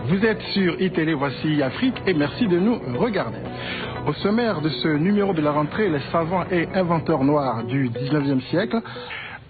Vous êtes sur iTélé, voici Afrique et merci de nous regarder. Au sommaire de ce numéro de la rentrée, les savants et inventeurs noirs du 19e siècle,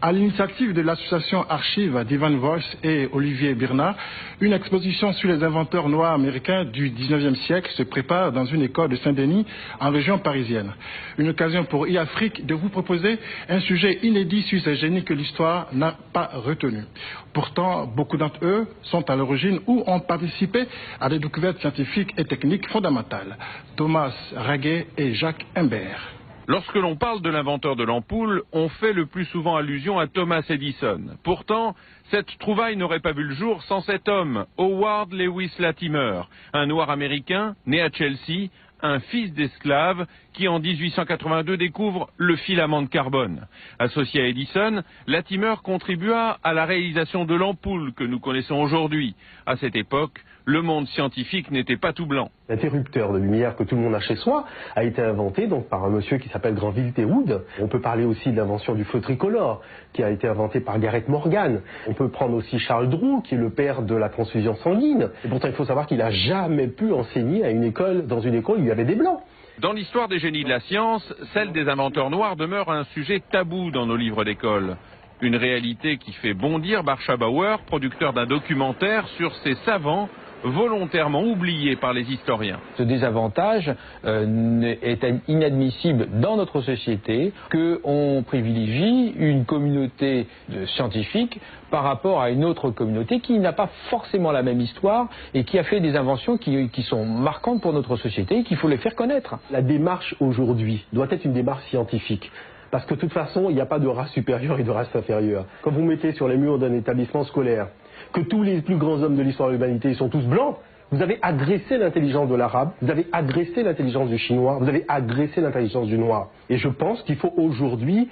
à l'initiative de l'association Archives d'Ivan Voice et Olivier Birna, une exposition sur les inventeurs noirs américains du 19e siècle se prépare dans une école de Saint-Denis en région parisienne. Une occasion pour iAfrique de vous proposer un sujet inédit sur ces génies que l'histoire n'a pas retenu. Pourtant, beaucoup d'entre eux sont à l'origine ou ont participé à des découvertes scientifiques et techniques fondamentales. Thomas Raguet et Jacques Imbert. Lorsque l'on parle de l'inventeur de l'ampoule, on fait le plus souvent allusion à Thomas Edison. Pourtant, cette trouvaille n'aurait pas vu le jour sans cet homme, Howard Lewis Latimer, un noir américain né à Chelsea, un fils d'esclave qui en 1882 découvre le filament de carbone. Associé à Edison, Latimer contribua à la réalisation de l'ampoule que nous connaissons aujourd'hui. À cette époque, le monde scientifique n'était pas tout blanc. L'interrupteur de lumière que tout le monde a chez soi a été inventé donc par un monsieur qui s'appelle Granville Wood. On peut parler aussi de l'invention du feu tricolore qui a été inventé par Garrett Morgan. On peut prendre aussi Charles Drew qui est le père de la transfusion sanguine. Et pourtant il faut savoir qu'il n'a jamais pu enseigner à une école, dans une école où il y avait des blancs. Dans l'histoire des génies de la science, celle des inventeurs noirs demeure un sujet tabou dans nos livres d'école. Une réalité qui fait bondir Barsha Bauer, producteur d'un documentaire sur ces savants volontairement oubliés par les historiens. Ce désavantage est inadmissible dans notre société, qu'on privilégie une communauté de scientifiques par rapport à une autre communauté qui n'a pas forcément la même histoire et qui a fait des inventions qui sont marquantes pour notre société et qu'il faut les faire connaître. La démarche aujourd'hui doit être une démarche scientifique. Parce que de toute façon, il n'y a pas de race supérieure et de race inférieure. Quand vous mettez sur les murs d'un établissement scolaire que tous les plus grands hommes de l'histoire de l'humanité sont tous blancs, vous avez agressé l'intelligence de l'arabe, vous avez agressé l'intelligence du chinois, vous avez agressé l'intelligence du noir. Et je pense qu'il faut aujourd'hui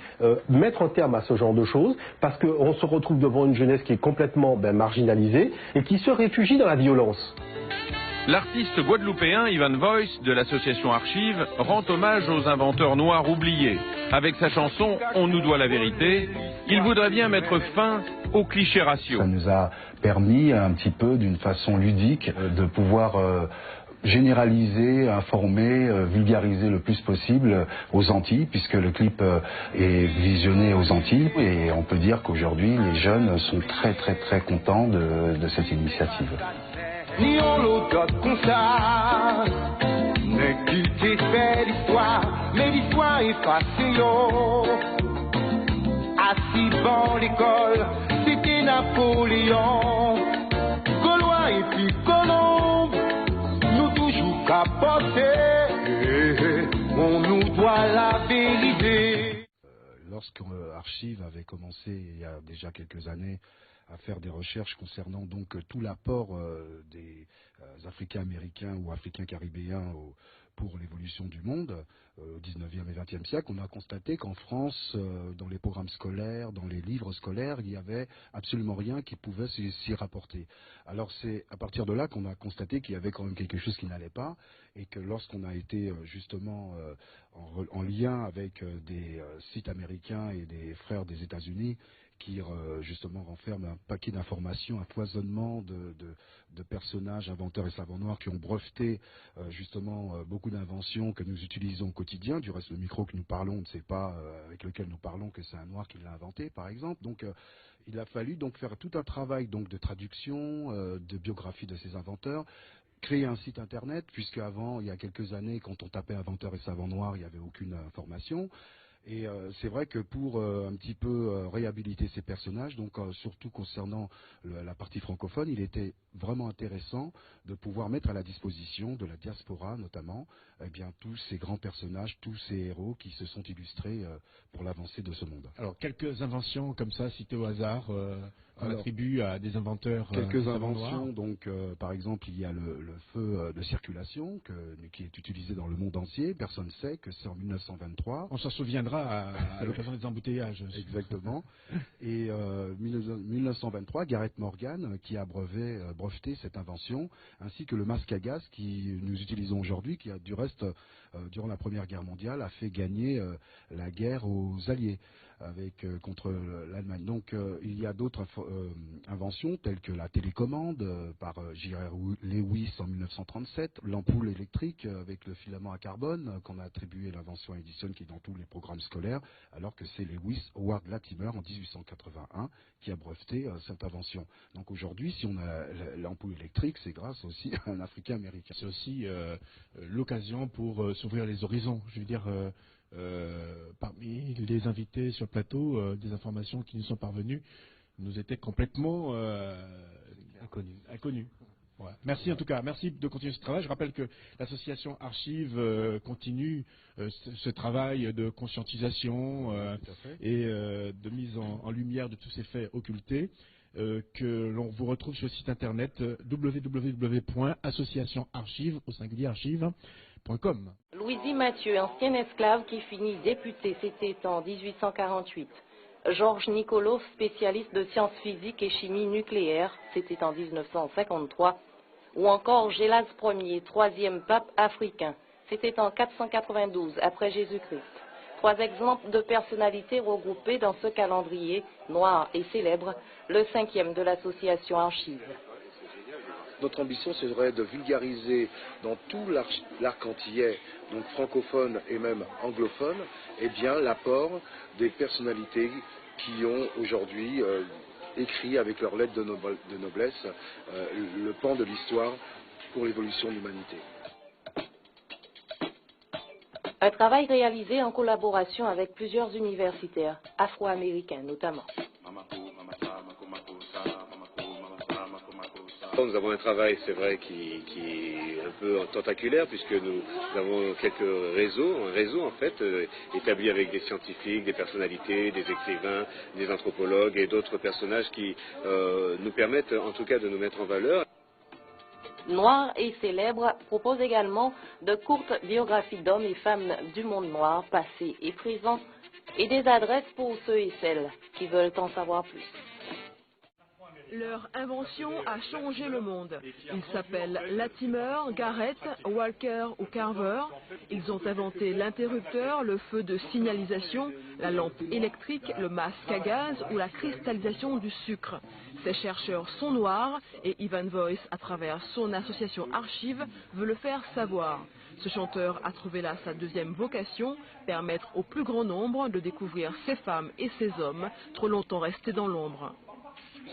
mettre un terme à ce genre de choses, parce qu'on se retrouve devant une jeunesse qui est complètement marginalisée et qui se réfugie dans la violence. L'artiste guadeloupéen Ivan Voice de l'association Archives rend hommage aux inventeurs noirs oubliés. Avec sa chanson « On nous doit la vérité », il voudrait bien mettre fin aux clichés raciaux. Ça nous a permis un petit peu, d'une façon ludique, de pouvoir généraliser, informer, vulgariser le plus possible aux Antilles, puisque le clip est visionné aux Antilles. Et on peut dire qu'aujourd'hui, les jeunes sont très contents de cette initiative. Ni on l'autre comme ça, mais qui t'est fait l'histoire, mais l'histoire est passée, assis dans l'école, c'était Napoléon, Gaulois et puis Colombe, nous toujours capotés, on nous doit la vérité. Lorsque Archives avait commencé il y a déjà quelques années à faire des recherches concernant donc tout l'apport des Africains américains ou Africains caribéens pour l'évolution du monde au 19e et 20e siècle, on a constaté qu'en France, dans les programmes scolaires, dans les livres scolaires, il n'y avait absolument rien qui pouvait s'y rapporter. Alors c'est à partir de là qu'on a constaté qu'il y avait quand même quelque chose qui n'allait pas et que lorsqu'on a été justement en lien avec des sites américains et des frères des États-Unis, qui justement renferme un paquet d'informations, un foisonnement de personnages, inventeurs et savants noirs qui ont breveté justement beaucoup d'inventions que nous utilisons au quotidien. Du reste, le micro que nous parlons, on ne sait pas avec lequel nous parlons que c'est un noir qui l'a inventé, par exemple. Donc il a fallu donc faire tout un travail donc de traduction, de biographie de ces inventeurs, créer un site internet, puisque avant, il y a quelques années, quand on tapait inventeurs et savants noirs, il n'y avait aucune information. Et c'est vrai que pour un petit peu réhabiliter ces personnages, donc surtout concernant la partie francophone, il était vraiment intéressant de pouvoir mettre à la disposition de la diaspora notamment, eh bien, tous ces grands personnages, tous ces héros qui se sont illustrés pour l'avancée de ce monde. Alors quelques inventions comme ça citées au hasard, on attribue à des inventeurs. Quelques inventions, donc par exemple il y a le feu de circulation qui est utilisé dans le monde entier. Personne ne sait que c'est en 1923. On s'en souviendra à l'occasion des embouteillages. Exactement. Et 1923, Garrett Morgan qui a breveté cette invention, ainsi que le masque à gaz qui nous utilisons aujourd'hui, qui a du reste, durant la Première Guerre mondiale, a fait gagner la guerre aux Alliés. contre l'Allemagne. Donc il y a d'autres inventions telles que la télécommande par J.R. Lewis en 1937, l'ampoule électrique avec le filament à carbone qu'on a attribué l'invention à Edison qui est dans tous les programmes scolaires, alors que c'est Lewis Howard Latimer en 1881 qui a breveté cette invention. Donc aujourd'hui, si on a l'ampoule électrique, c'est grâce aussi à un Africain-Américain. C'est aussi l'occasion pour s'ouvrir les horizons. Je veux dire, parmi les invités sur le plateau, des informations qui nous sont parvenues nous étaient complètement inconnues. Ouais. Merci en tout cas, merci de continuer ce travail. Je rappelle que l'association Archive continue ce travail de conscientisation et de mise en lumière de tous ces faits occultés. Que l'on vous retrouve sur le site internet www.associationarchive au singulier archive.com. Louisie Mathieu, ancien esclave qui finit député, c'était en 1848. Georges Nicolos, spécialiste de sciences physiques et chimie nucléaire, c'était en 1953. Ou encore Gélas Ier, troisième pape africain, c'était en 492 après Jésus-Christ. 3 exemples de personnalités regroupées dans ce calendrier noir et célèbre, le 5e de l'association Archive. Notre ambition serait de vulgariser dans tout l'arc antillais, donc francophone et même anglophone, eh bien l'apport des personnalités qui ont aujourd'hui écrit avec leurs lettres de noblesse le pan de l'histoire pour l'évolution de l'humanité. Un travail réalisé en collaboration avec plusieurs universitaires, afro-américains notamment. Nous avons un travail, c'est vrai, qui est un peu tentaculaire, puisque nous avons quelques réseaux, un réseau en fait, établi avec des scientifiques, des personnalités, des écrivains, des anthropologues et d'autres personnages qui nous permettent en tout cas de nous mettre en valeur. Noir et célèbre propose également de courtes biographies d'hommes et femmes du monde noir, passé et présent, et des adresses pour ceux et celles qui veulent en savoir plus. Leur invention a changé le monde. Ils s'appellent Latimer, Garrett, Walker ou Carver. Ils ont inventé l'interrupteur, le feu de signalisation, la lampe électrique, le masque à gaz ou la cristallisation du sucre. Ces chercheurs sont noirs et Ivan Voice, à travers son association Archive, veut le faire savoir. Ce chanteur a trouvé là sa deuxième vocation, permettre au plus grand nombre de découvrir ces femmes et ces hommes trop longtemps restés dans l'ombre.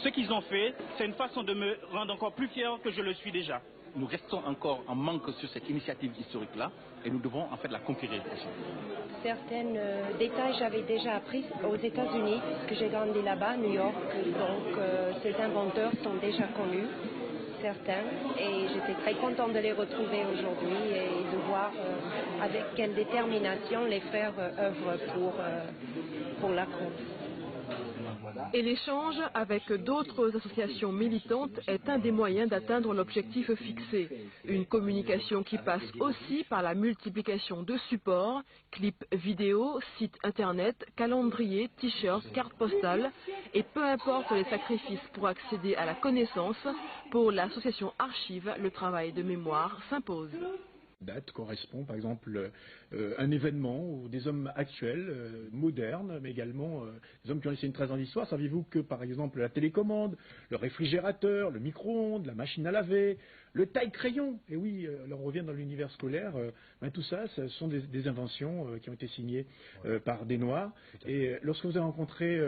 Ce qu'ils ont fait, c'est une façon de me rendre encore plus fier que je le suis déjà. Nous restons encore en manque sur cette initiative historique-là et nous devons en fait la conquérir. Certains détails j'avais déjà appris aux États-Unis, puisque j'ai grandi là-bas, à New York, donc ces inventeurs sont déjà connus, certains, et j'étais très contente de les retrouver aujourd'hui et de voir avec quelle détermination les frères œuvrent pour la cause. Et l'échange avec d'autres associations militantes est un des moyens d'atteindre l'objectif fixé. Une communication qui passe aussi par la multiplication de supports, clips vidéo, sites internet, calendriers, t-shirts, cartes postales. Et peu importe les sacrifices pour accéder à la connaissance, pour l'association Archive, le travail de mémoire s'impose. Date correspond par exemple un événement ou des hommes actuels, modernes, mais également des hommes qui ont laissé une trace dans l'histoire. Saviez-vous que par exemple la télécommande, le réfrigérateur, le micro-ondes, la machine à laver, le taille-crayon, et oui, alors on revient dans l'univers scolaire, tout ça, ce sont des inventions qui ont été signées par des Noirs. Et lorsque vous avez rencontré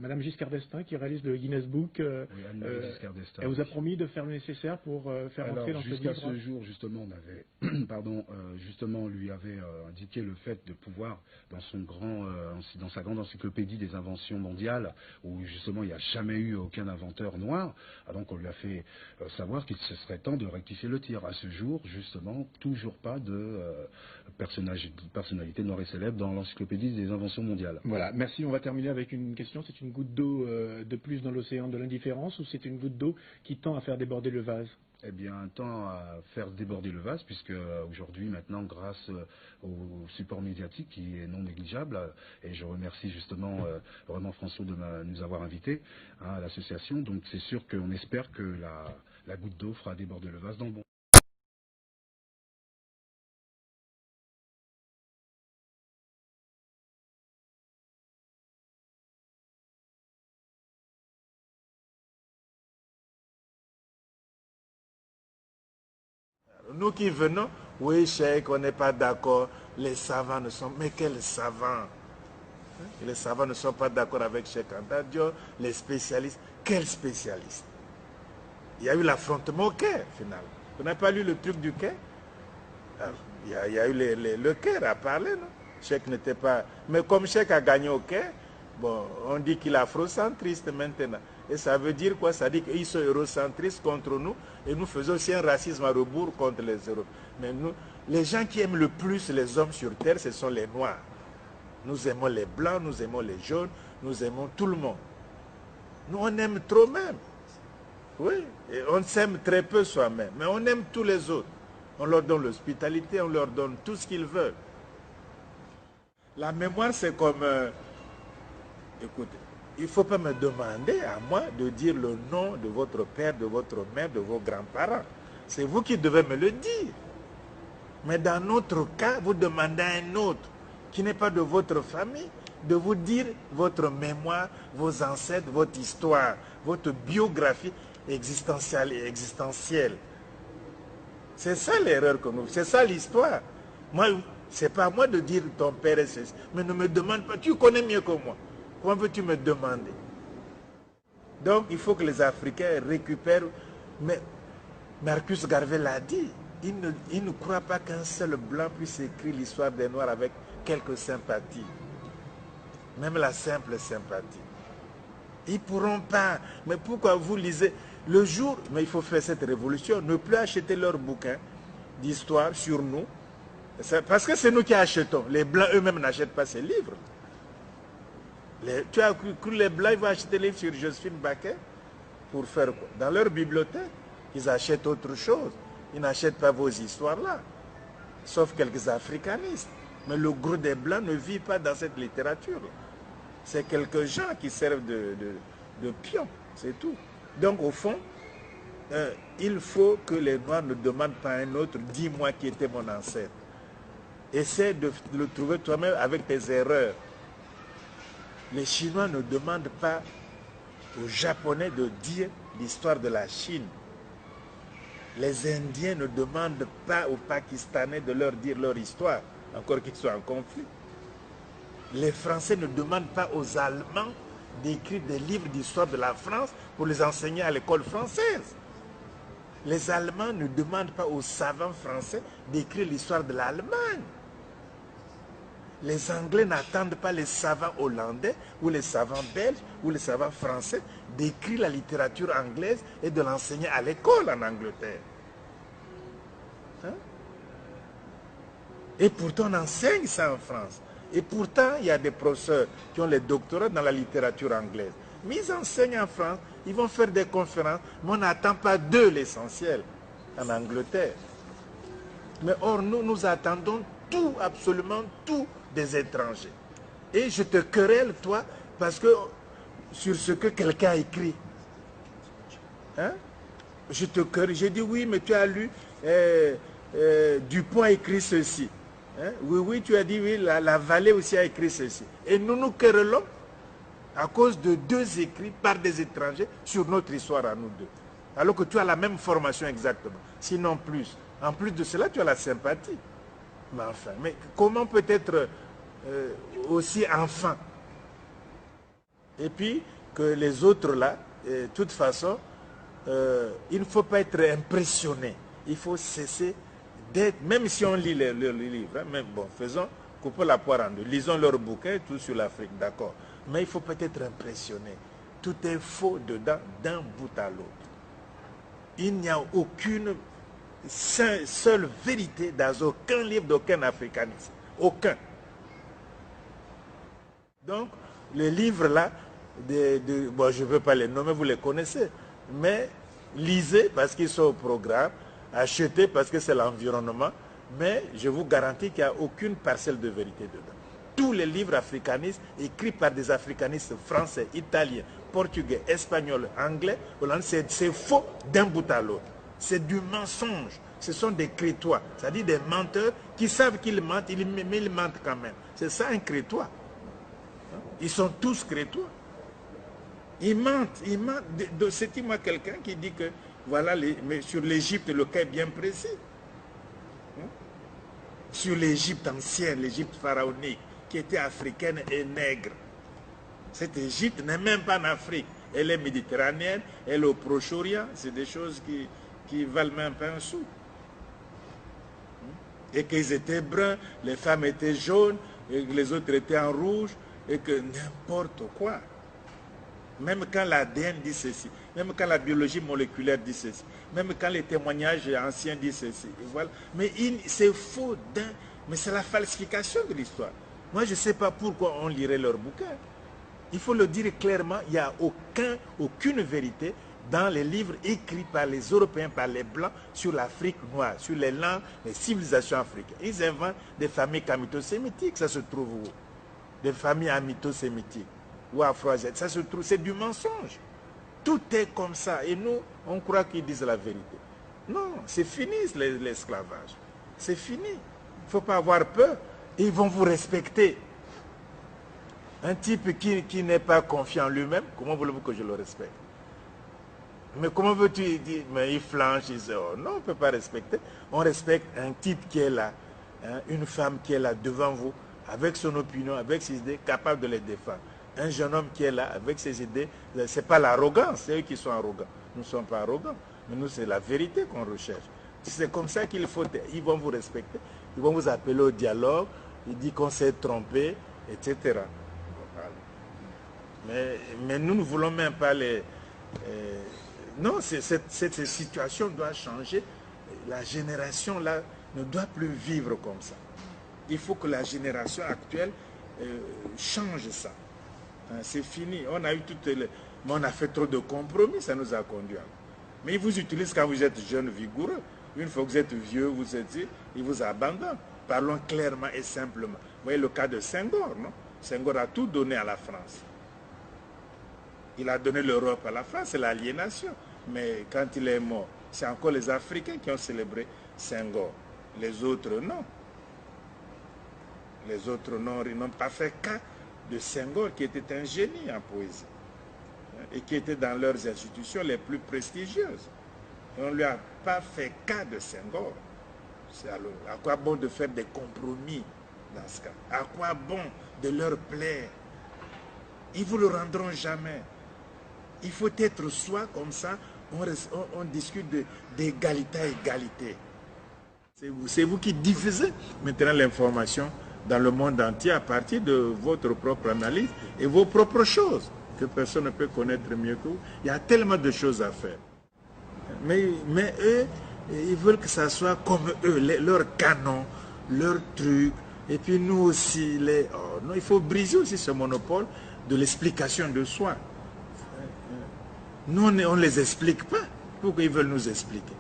Madame Giscard d'Estaing, qui réalise le Guinness Book, elle vous a promis de faire le nécessaire pour faire entrer dans ce livre. Jusqu'à ce jour, justement, on avait, justement, lui avait indiqué le fait de pouvoir, dans sa grande encyclopédie des inventions mondiales, où justement il n'y a jamais eu aucun inventeur noir, donc on lui a fait savoir qu'il se serait temps de rectifier le tir. À ce jour, justement, toujours pas de personnalité noire et célèbre dans l'encyclopédie des inventions mondiales. Voilà, merci. On va terminer avec une question. C'est une goutte d'eau de plus dans l'océan de l'indifférence ou c'est une goutte d'eau qui tend à faire déborder le vase? Eh bien, tend à faire déborder le vase, puisque aujourd'hui, maintenant, grâce au support médiatique qui est non négligeable, et je remercie justement vraiment François de nous avoir invités à l'association, donc c'est sûr qu'on espère que la goutte d'eau fera déborder le vase dans le bon. Nous qui venons, oui, Cheikh, on n'est pas d'accord. Les savants ne sont... Mais quels savants? Les savants ne sont pas d'accord avec Cheikh Anta Diop. Les spécialistes, quels spécialistes? Il y a eu l'affrontement au Caire, finalement. Vous n'avez pas lu le truc du Caire? Il y a eu le Caire à parler, non? Cheikh n'était pas... Mais comme Cheikh a gagné au Caire, bon, on dit qu'il est afrocentriste maintenant. Et ça veut dire quoi? Ça dit qu'ils sont eurocentristes contre nous et nous faisons aussi un racisme à rebours contre les Européens. Mais nous, les gens qui aiment le plus les hommes sur Terre, ce sont les Noirs. Nous aimons les Blancs, nous aimons les Jaunes, nous aimons tout le monde. Nous, on aime trop même. Oui, et on s'aime très peu soi-même, mais on aime tous les autres. On leur donne l'hospitalité, on leur donne tout ce qu'ils veulent. La mémoire, c'est comme... écoutez, il ne faut pas me demander à moi de dire le nom de votre père, de votre mère, de vos grands-parents. C'est vous qui devez me le dire. Mais dans notre cas, vous demandez à un autre qui n'est pas de votre famille de vous dire votre mémoire, vos ancêtres, votre histoire, votre biographie existentielle et existentielle. C'est ça l'erreur que nous... C'est ça l'histoire. Moi, c'est pas à moi de dire ton père est ceci. Mais ne me demande pas. Tu connais mieux que moi. Comment veux-tu me demander? Donc, il faut que les Africains récupèrent... Mais Marcus Garvey l'a dit. Il ne croit pas qu'un seul blanc puisse écrire l'histoire des Noirs avec quelques sympathies. Même la simple sympathie. Ils ne pourront pas. Mais pourquoi vous lisez? Le jour, mais il faut faire cette révolution, ne plus acheter leurs bouquins d'histoire sur nous. Parce que c'est nous qui achetons. Les Blancs eux-mêmes n'achètent pas ces livres. Tu as cru que les Blancs ils vont acheter des livres sur Joséphine Baker pour faire quoi? Dans leur bibliothèque, ils achètent autre chose. Ils n'achètent pas vos histoires-là. Sauf quelques africanistes. Mais le gros des Blancs ne vit pas dans cette littérature. C'est quelques gens qui servent de pions. C'est tout. Donc au fond, il faut que les Noirs ne demandent pas à un autre, dis-moi qui était mon ancêtre. Essaie de le trouver toi-même avec tes erreurs. Les Chinois ne demandent pas aux Japonais de dire l'histoire de la Chine. Les Indiens ne demandent pas aux Pakistanais de leur dire leur histoire, encore qu'ils soient en conflit. Les Français ne demandent pas aux Allemands d'écrire des livres d'histoire de la France pour les enseigner à l'école française. Les Allemands ne demandent pas aux savants français d'écrire l'histoire de l'Allemagne. Les Anglais n'attendent pas les savants hollandais ou les savants belges ou les savants français d'écrire la littérature anglaise et de l'enseigner à l'école en Angleterre. Hein? Et pourtant on enseigne ça en France. Et pourtant il y a des professeurs qui ont les doctorats dans la littérature anglaise. Mais ils enseignent en France, ils vont faire des conférences, mais on n'attend pas d'eux l'essentiel en Angleterre. Mais or nous attendons tout, absolument tout des étrangers. Et je te querelle, toi, parce que sur ce que quelqu'un a écrit. Hein? Je te querelle. J'ai dit oui, mais tu as lu Dupont a écrit ceci. Hein? Oui, tu as dit oui, la Vallée aussi a écrit ceci. Et nous nous querellons à cause de deux écrits par des étrangers sur notre histoire à nous deux. Alors que tu as la même formation exactement, sinon plus. En plus de cela, tu as la sympathie. Mais enfin, mais comment peut être aussi enfant? Et puis, que les autres là, de toute façon, il ne faut pas être impressionné. Il faut cesser d'être, même si on lit les livres, hein, même, bon, faisons, coupons la poire en deux, lisons leurs bouquins, tout sur l'Afrique, d'accord. Mais il faut peut-être impressionné. Tout est faux dedans, d'un bout à l'autre. Il n'y a aucune seule vérité dans aucun livre d'aucun africaniste. Aucun. Donc, les livres là, bon, je ne veux pas les nommer, vous les connaissez, mais lisez parce qu'ils sont au programme, achetez parce que c'est l'environnement, mais je vous garantis qu'il n'y a aucune parcelle de vérité dedans. Tous les livres africanistes écrits par des africanistes français, italiens, portugais, espagnols, anglais, c'est faux d'un bout à l'autre. C'est du mensonge. Ce sont des crétois, c'est-à-dire des menteurs qui savent qu'ils mentent, mais ils mentent quand même. C'est ça un crétois. Ils sont tous crétois. Ils mentent. C'est moi quelqu'un qui dit que, voilà, mais sur l'Égypte, le cas est bien précis. sur l'Égypte ancienne, l'Égypte pharaonique, qui était africaine et nègre. Cette Égypte n'est même pas en Afrique. Elle est méditerranéenne, elle est au Proche-Orient. C'est des choses qui valent même pas un sou. Et qu'ils étaient bruns, les femmes étaient jaunes, et les autres étaient en rouge, et que n'importe quoi. Même quand l'ADN dit ceci, même quand la biologie moléculaire dit ceci, même quand les témoignages anciens disent ceci. Voilà. Mais c'est faux, mais c'est la falsification de l'histoire. Moi, je ne sais pas pourquoi on lirait leurs bouquins. Il faut le dire clairement, il n'y a aucune vérité dans les livres écrits par les Européens, par les Blancs, sur l'Afrique noire, sur les langues, les civilisations africaines. Ils inventent des familles camito-sémitiques, ça se trouve où? Des familles amito-sémitiques ou afro-asiatiques, ça se trouve, c'est du mensonge. Tout est comme ça, et nous, on croit qu'ils disent la vérité. Non, c'est fini l'esclavage. C'est fini. Il ne faut pas avoir peur. Ils vont vous respecter. Un type qui n'est pas confiant en lui-même, comment voulez-vous que je le respecte? Mais comment veux-tu dire? Mais il flanche, il dit, oh, non, on ne peut pas respecter. On respecte un type qui est là, hein, une femme qui est là devant vous, avec son opinion, avec ses idées, capable de les défendre. Un jeune homme qui est là, avec ses idées, ce n'est pas l'arrogance, c'est eux qui sont arrogants. Nous ne sommes pas arrogants, mais nous, c'est la vérité qu'on recherche. C'est comme ça qu'il faut, ils vont vous respecter, ils vont vous appeler au dialogue, ils disent qu'on s'est trompé, etc. Mais nous ne voulons même pas les... non, cette situation doit changer. La génération là ne doit plus vivre comme ça. Il faut que la génération actuelle change ça. Hein, c'est fini. On a eu mais on a fait trop de compromis, ça nous a conduit. Mais ils vous utilisent quand vous êtes jeune, vigoureux. Une fois que vous êtes vieux, ils vous abandonnent. Parlons clairement et simplement. Vous voyez le cas de Senghor, non? Senghor a tout donné à la France. Il a donné l'Europe à la France, c'est l'aliénation. Mais quand il est mort, c'est encore les Africains qui ont célébré Senghor. Les autres, non. Les autres, non, ils n'ont pas fait cas de Senghor, qui était un génie en poésie. Et qui était dans leurs institutions les plus prestigieuses. Et on ne lui a pas fait cas de Senghor. À quoi bon de faire des compromis dans ce cas? À quoi bon de leur plaire? Ils ne vous le rendront jamais. Il faut être soi, comme ça, on discute d'égalité à égalité. C'est vous qui diffusez maintenant l'information dans le monde entier à partir de votre propre analyse et vos propres choses que personne ne peut connaître mieux que vous. Il y a tellement de choses à faire. Mais eux, ils veulent que ça soit comme eux, leur canon, leur truc. Et puis nous aussi, non, il faut briser aussi ce monopole de l'explication de soi. Nous, on ne les explique pas. Pourquoi ils veulent nous expliquer?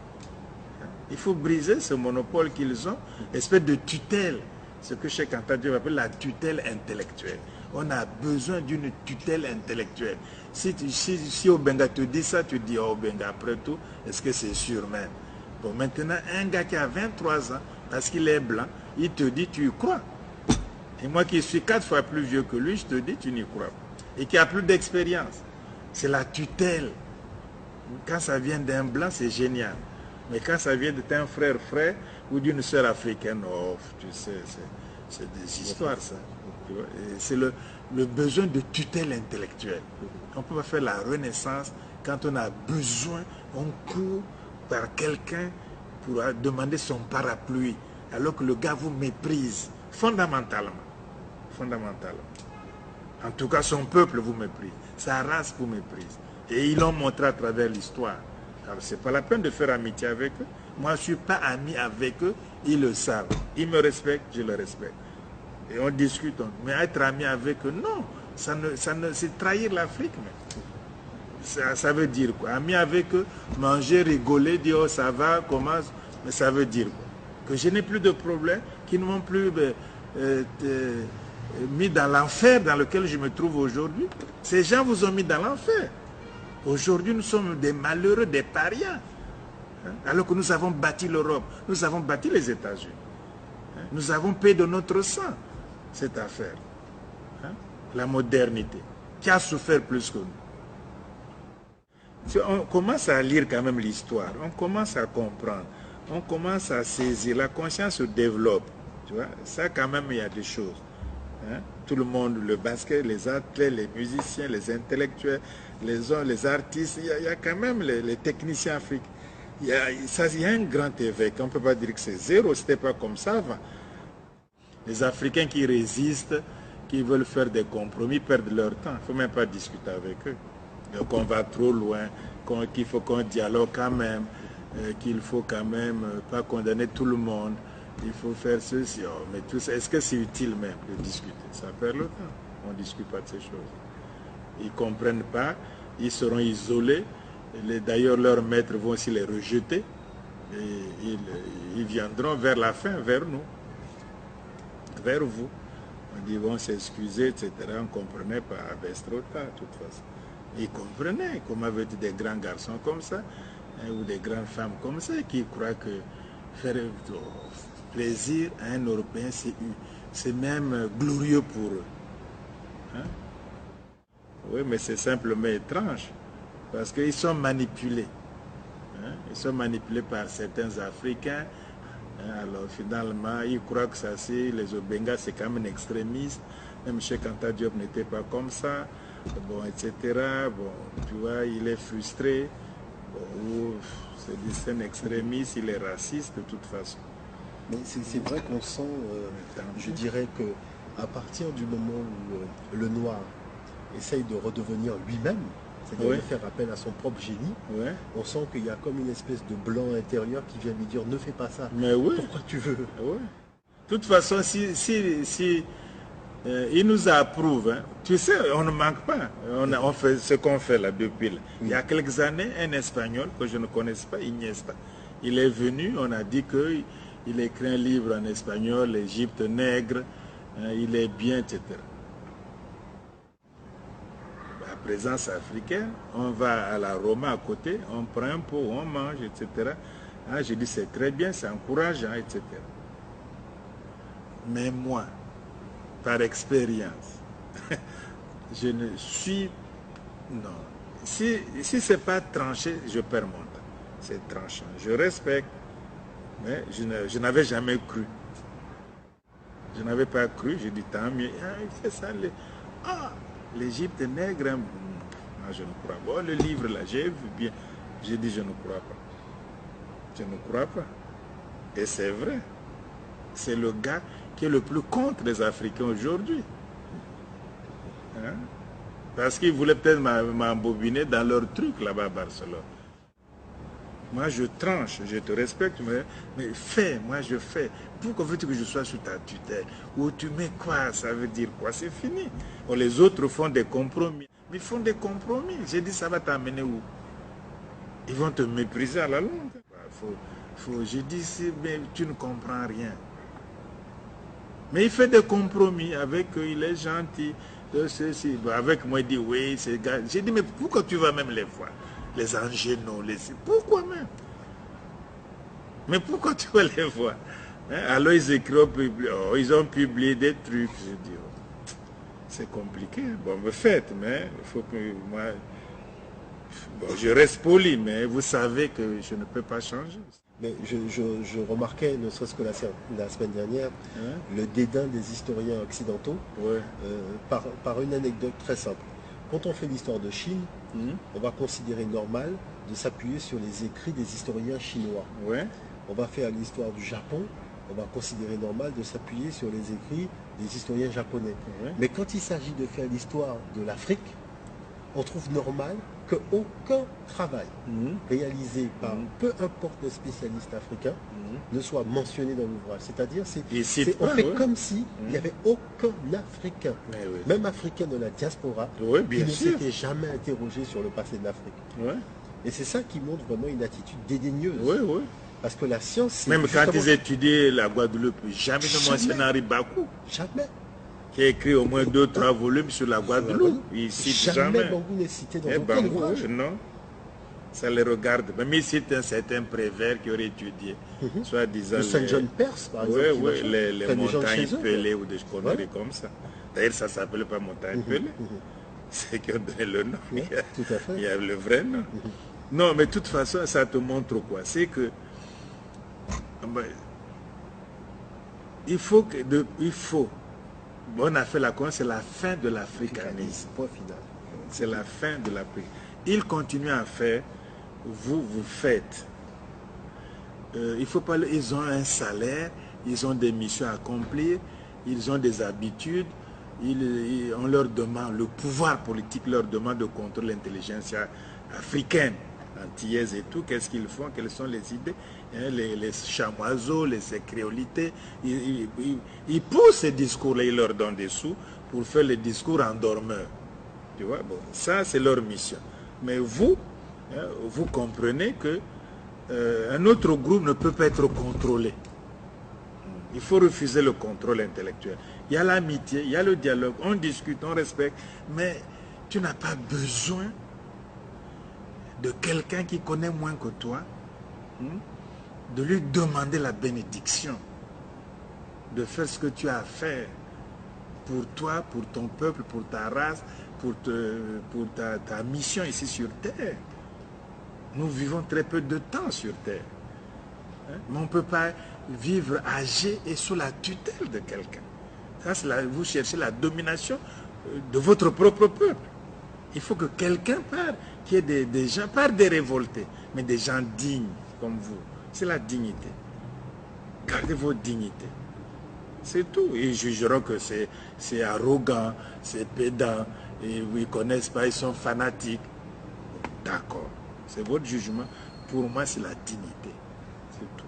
Il faut briser ce monopole qu'ils ont, espèce de tutelle, ce que Cheikh Anta Diop appelle la tutelle intellectuelle. On a besoin d'une tutelle intellectuelle. Si Obenga te dit ça, tu dis, oh Obenga, après tout, est-ce que c'est sûr même? Bon, maintenant, un gars qui a 23 ans, parce qu'il est blanc, il te dit, tu y crois. Et moi qui suis 4 fois plus vieux que lui, je te dis, tu n'y crois pas. Et qui a plus d'expérience. C'est la tutelle. Quand ça vient d'un blanc, c'est génial. Mais quand ça vient d'un frère ou d'une sœur africaine, oh, tu sais, c'est des histoires, ça. C'est le besoin de tutelle intellectuelle. On ne peut pas faire la renaissance quand on a besoin, on court par quelqu'un pour demander son parapluie, alors que le gars vous méprise, fondamentalement. Fondamentalement. En tout cas, son peuple vous méprise, sa race vous méprise. Et ils l'ont montré à travers l'histoire. Alors, ce n'est pas la peine de faire amitié avec eux. Moi, je ne suis pas ami avec eux, ils le savent. Ils me respectent, je le respecte. Et on discute. Mais être ami avec eux, non. C'est trahir l'Afrique. Ça veut dire quoi? Ami avec eux, manger, rigoler, dire oh, ça va, comment? Mais ça veut dire quoi? Que je n'ai plus de problème, qu'ils ne m'ont plus mis dans l'enfer dans lequel je me trouve aujourd'hui. Ces gens vous ont mis dans l'enfer. Aujourd'hui, nous sommes des malheureux, des parias. Alors que nous avons bâti l'Europe, nous avons bâti les États-Unis. Nous avons payé de notre sang cette affaire. La modernité, qui a souffert plus que nous. On commence à lire quand même l'histoire, on commence à comprendre, on commence à saisir, la conscience se développe. Tu vois, ça quand même, il y a des choses. Hein? Tout le monde, le basket, les athlètes, les musiciens, les intellectuels, les artistes, il y a quand même les techniciens africains. Il y a un grand éveil. On ne peut pas dire que c'est zéro, ce n'était pas comme ça avant. Les Africains qui résistent, qui veulent faire des compromis, perdent leur temps. Il ne faut même pas discuter avec eux. Donc on va trop loin, qu'il faut qu'on dialogue quand même, qu'il faut quand même pas condamner tout le monde. Il faut faire ceci. Oh, mais tout ça, est-ce que c'est utile même de discuter? Ça perd le temps. On ne discute pas de ces choses. Ils ne comprennent pas, ils seront isolés. D'ailleurs, leurs maîtres vont aussi les rejeter. Et ils viendront vers la fin, vers nous, vers vous. Ils vont s'excuser, etc. On ne comprenait pas. Ben, c'est trop tard, de toute façon. Ils comprenaient comment avait des grands garçons comme ça, hein, ou des grandes femmes comme ça, qui croient que faire plaisir à un Européen, c'est même glorieux pour eux. Hein? Oui, mais c'est simplement étrange, parce qu'ils sont manipulés. Hein? Ils sont manipulés par certains Africains. Hein? Alors finalement, ils croient que ça c'est, les Obenga, c'est quand même un extrémiste. Même Cheikh Anta Diop n'était pas comme ça. Bon, etc. Bon, tu vois, il est frustré. Bon, c'est un extrémiste, il est raciste de toute façon. Mais c'est vrai qu'on sent, je dirais que à partir du moment où le noir essaye de redevenir lui-même, c'est-à-dire de faire appel à son propre génie, on sent qu'il y a comme une espèce de blanc intérieur qui vient lui dire ne fais pas ça. Mais oui. Pourquoi tu veux? Oui. De toute façon, il nous approuve. Hein. Tu sais, on ne manque pas. On fait ce qu'on fait là depuis. Là. Il y a quelques années, un Espagnol que je ne connaissais pas, Iniesta, il est venu, on a dit qu'il écrit un livre en espagnol, l'Égypte nègre, hein, il est bien, etc. La présence africaine, on va à la Roma à côté, on prend un pot, on mange, etc. Ah, je dis c'est très bien, c'est encourageant, etc. Mais moi, par expérience, je ne suis... Non. Si ce n'est pas tranché, je perds mon temps. C'est tranchant. Je respecte, mais je n'avais jamais cru. Je n'avais pas cru, j'ai dit tant mieux. Ah, il fait ça. L'Égypte nègre, hein. Ah, je ne crois pas. Le livre là, j'ai vu bien. J'ai dit je ne crois pas. Je ne crois pas. Et c'est vrai. C'est le gars qui est le plus contre les Africains aujourd'hui. Hein? Parce qu'ils voulaient peut-être m'embobiner dans leur truc là-bas à Barcelone. Moi je tranche, je te respecte, mais fais, moi je fais. Pourquoi veux-tu que je sois sous ta tutelle? Ou tu mets quoi? Ça veut dire quoi? C'est fini. Bon, les autres font des compromis. Mais ils font des compromis. J'ai dit ça va t'amener où? Ils vont te mépriser à la longue. J'ai dit mais tu ne comprends rien. Mais il fait des compromis avec eux, il est gentil. Avec moi, il dit oui, c'est gars. J'ai dit, mais pourquoi tu vas même les voir? Les angénaux, pourquoi même? Mais pourquoi tu vas les voir? Hein? Alors ils écrivent, ils ont publié des trucs. J'ai dit, oh, c'est compliqué. Bon, me faites, mais il faut que moi. Bon, je reste poli, mais vous savez que je ne peux pas changer. Mais je remarquais, ne serait-ce que la semaine dernière, le dédain des historiens occidentaux par une anecdote très simple. Quand on fait l'histoire de Chine, on va considérer normal de s'appuyer sur les écrits des historiens chinois. On va faire l'histoire du Japon, on va considérer normal de s'appuyer sur les écrits des historiens japonais. Mais quand il s'agit de faire l'histoire de l'Afrique, on trouve normal qu'aucun travail réalisé par peu importe le spécialiste africain ne soit mentionné dans l'ouvrage. C'est-à-dire, on fait comme s'il n'y avait aucun Africain, même Africain de la diaspora, qui ne s'était jamais interrogé sur le passé de l'Afrique. Et c'est ça qui montre vraiment une attitude dédaigneuse. Parce que la science... Même quand ils étudiaient la Guadeloupe, jamais ne mentionnaient Henri Bakou. Jamais. Qui a écrit au moins 2-3 volumes sur la Guadeloupe. Il cite jamais. Bangou n'est cité dans aucun ouvrage. Non. Ça les regarde. Même il cite un certain Prévert qui aurait étudié, soit disant... Le Saint John Perse, par exemple. Les montagnes pelées ou des conneries comme ça. D'ailleurs, ça ne s'appelle pas montagne pelée. C'est qui ont donné le nom. Tout à fait. Il y a le vrai nom. Non, mais de toute façon, ça te montre quoi? C'est que... on a fait la Convention, c'est la fin de l'africanisme. Point final. C'est la fin de l'Afrique. Ils continuent à faire, vous faites. Il faut pas, ils ont un salaire, ils ont des missions à accomplir, ils ont des habitudes, on leur demande, le pouvoir politique leur demande de contrôler l'intelligentsia africaine, antillaise et tout. Qu'est-ce qu'ils font? Quelles sont les idées? Les chamoiseaux, les sécréolités, ils poussent ces discours-là, ils leur donnent des sous pour faire les discours en dormeur. Tu vois, bon, ça c'est leur mission. Mais vous comprenez que un autre groupe ne peut pas être contrôlé. Il faut refuser le contrôle intellectuel. Il y a l'amitié, il y a le dialogue, on discute, on respecte, mais tu n'as pas besoin de quelqu'un qui connaît moins que toi, de lui demander la bénédiction, de faire ce que tu as à faire pour toi, pour ton peuple, pour ta race, pour ta mission ici sur Terre. Nous vivons très peu de temps sur Terre. Mais on ne peut pas vivre âgé et sous la tutelle de quelqu'un. Vous cherchez la domination de votre propre peuple. Il faut que quelqu'un parte, qu'il y ait des gens, pas des révoltés, mais des gens dignes comme vous. C'est la dignité. Gardez votre dignité. C'est tout. Ils jugeront que c'est arrogant, c'est pédant, et ils ne connaissent pas, ils sont fanatiques. D'accord. C'est votre jugement. Pour moi, c'est la dignité. C'est tout.